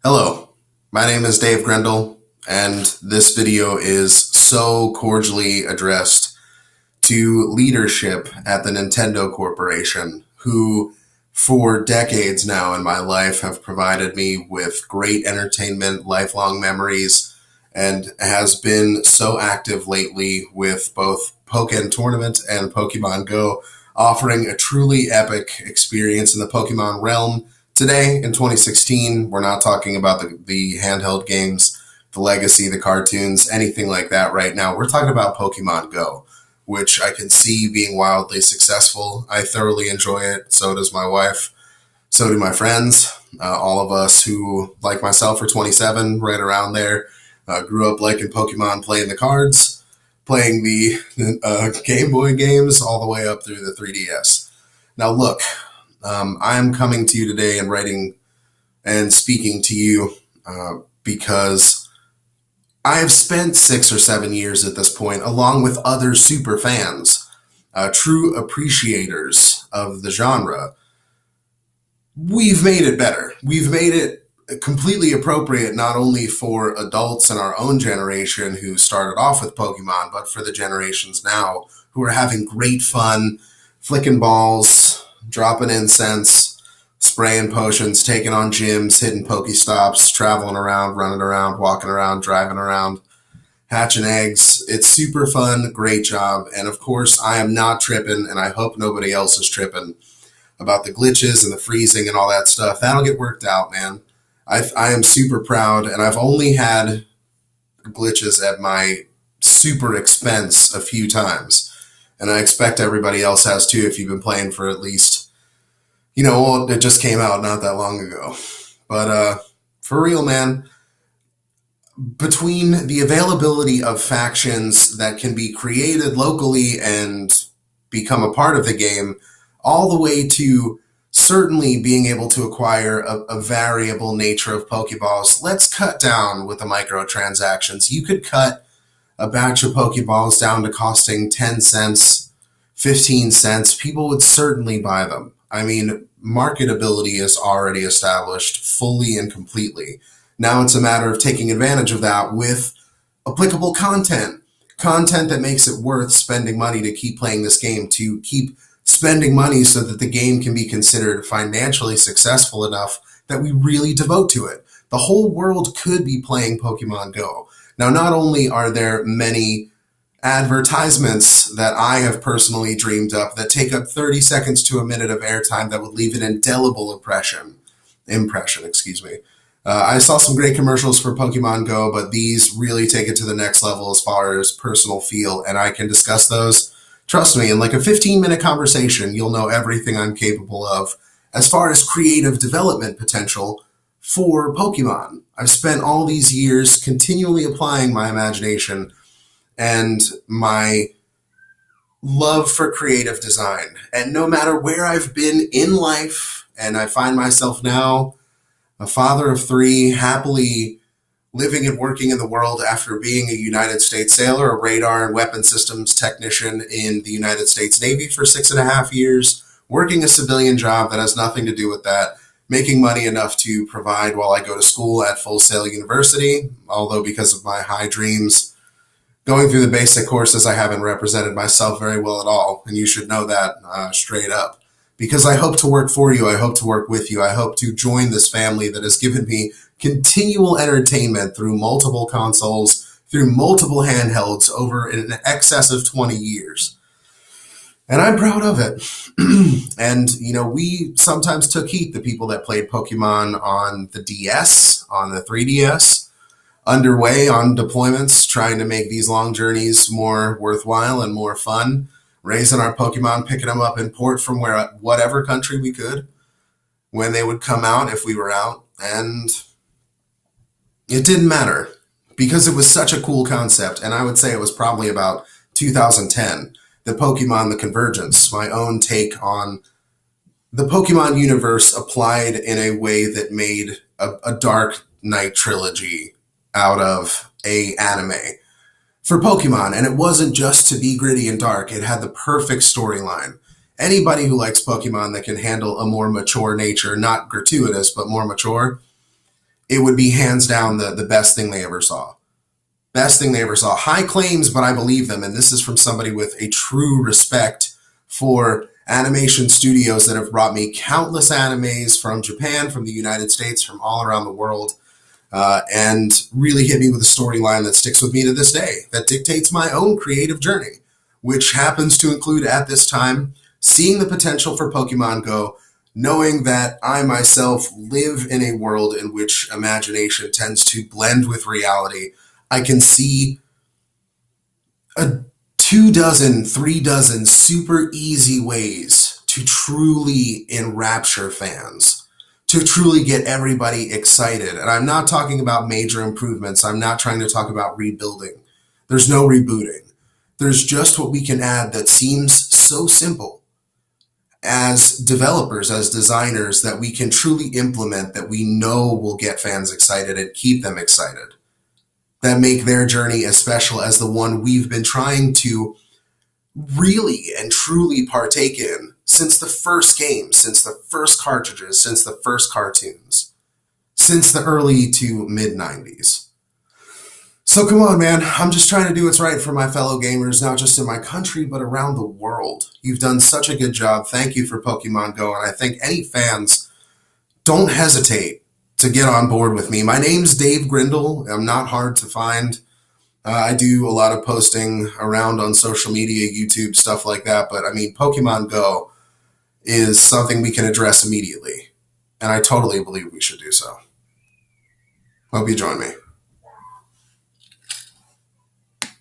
Hello, my name is Dave Grendel, and this video is so cordially addressed to leadership at the Nintendo Corporation, who for decades now in my life have provided me with great entertainment, lifelong memories, and has been so active lately with both Pokken Tournament and Pokemon Go, offering a truly epic experience in the Pokemon realm. Today, in 2016, we're not talking about the handheld games, the legacy, the cartoons, anything like that right now. We're talking about Pokemon Go, which I can see being wildly successful. I thoroughly enjoy it. So does my wife. So do my friends. All of us who, like myself, are 27, right around there, grew up liking Pokemon, playing the cards, playing the Game Boy games, all the way up through the 3DS. Now, look. I'm coming to you today and writing and speaking to you because I've spent 6 or 7 years at this point, along with other super fans, true appreciators of the genre. We've made it better. We've made it completely appropriate not only for adults in our own generation who started off with Pokemon, but for the generations now who are having great fun, flicking balls, dropping incense, spraying potions, taking on gyms, hitting Pokestops, traveling around, running around, walking around, driving around, hatching eggs. It's super fun. Great job. And of course, I am not tripping, and I hope nobody else is tripping about the glitches and the freezing and all that stuff. That'll get worked out, man. I am super proud, and I've only had glitches at my super expense a few times. And I expect everybody else has too if you've been playing for at least, well, it just came out not that long ago. But for real, man, between the availability of factions that can be created locally and become a part of the game, all the way to certainly being able to acquire a variable nature of Pokeballs, let's cut down with the microtransactions. You could cut a batch of Pokeballs down to costing 10 cents, 15 cents, people would certainly buy them. I mean, marketability is already established fully and completely. Now it's a matter of taking advantage of that with applicable content that makes it worth spending money to keep playing this game, to keep spending money so that the game can be considered financially successful enough that we really devote to it. The whole world could be playing Pokemon Go. Now, not only are there many advertisements that I have personally dreamed up that take up 30 seconds to a minute of airtime that would leave an indelible impression. I saw some great commercials for Pokemon Go, but these really take it to the next level as far as personal feel, and I can discuss those. Trust me, in like a 15-minute conversation, you'll know everything I'm capable of as far as creative development potential for Pokemon. I've spent all these years continually applying my imagination and my love for creative design. And no matter where I've been in life, and I find myself now a father of 3, happily living and working in the world after being a United States sailor, a radar and weapon systems technician in the United States Navy for 6.5 years, working a civilian job that has nothing to do with that, making money enough to provide while I go to school at Full Sail University, although because of my high dreams, going through the basic courses, I haven't represented myself very well at all, and you should know that straight up. Because I hope to work for you, I hope to work with you, I hope to join this family that has given me continual entertainment through multiple consoles, through multiple handhelds over an excess of 20 years. And I'm proud of it. And, we sometimes took heat, the people that played Pokemon on the DS, on the 3DS, underway on deployments, trying to make these long journeys more worthwhile and more fun, raising our Pokemon, picking them up in port from whatever country we could, when they would come out, if we were out. And it didn't matter, because it was such a cool concept. And I would say it was probably about 2010. The Pokemon, the Convergence, my own take on the Pokemon universe applied in a way that made a Dark Knight trilogy out of a anime for Pokemon. And it wasn't just to be gritty and dark. It had the perfect storyline. Anybody who likes Pokemon that can handle a more mature nature, not gratuitous, but more mature, it would be hands down the best thing they ever saw. Best thing they ever saw. High claims, but I believe them. And this is from somebody with a true respect for animation studios that have brought me countless animes from Japan, from the United States, from all around the world, and really hit me with a storyline that sticks with me to this day, that dictates my own creative journey, which happens to include, at this time, seeing the potential for Pokemon Go, knowing that I myself live in a world in which imagination tends to blend with reality. I can see a 2 dozen, 3 dozen super easy ways to truly enrapture fans, to truly get everybody excited. And I'm not talking about major improvements. I'm not trying to talk about rebuilding. There's no rebooting. There's just what we can add that seems so simple as developers, as designers, that we can truly implement, that we know will get fans excited and keep them excited, that make their journey as special as the one we've been trying to really and truly partake in since the first game, since the first cartridges, since the first cartoons, since the early to mid-90s. So come on, man. I'm just trying to do what's right for my fellow gamers, not just in my country, but around the world. You've done such a good job. Thank you for Pokemon Go. And I think any fans, don't hesitate to get on board with me. My name's Dave Grindle. I'm not hard to find. I do a lot of posting around on social media, YouTube, stuff like that. But I mean, Pokemon Go is something we can address immediately. And I totally believe we should do so. Hope you join me.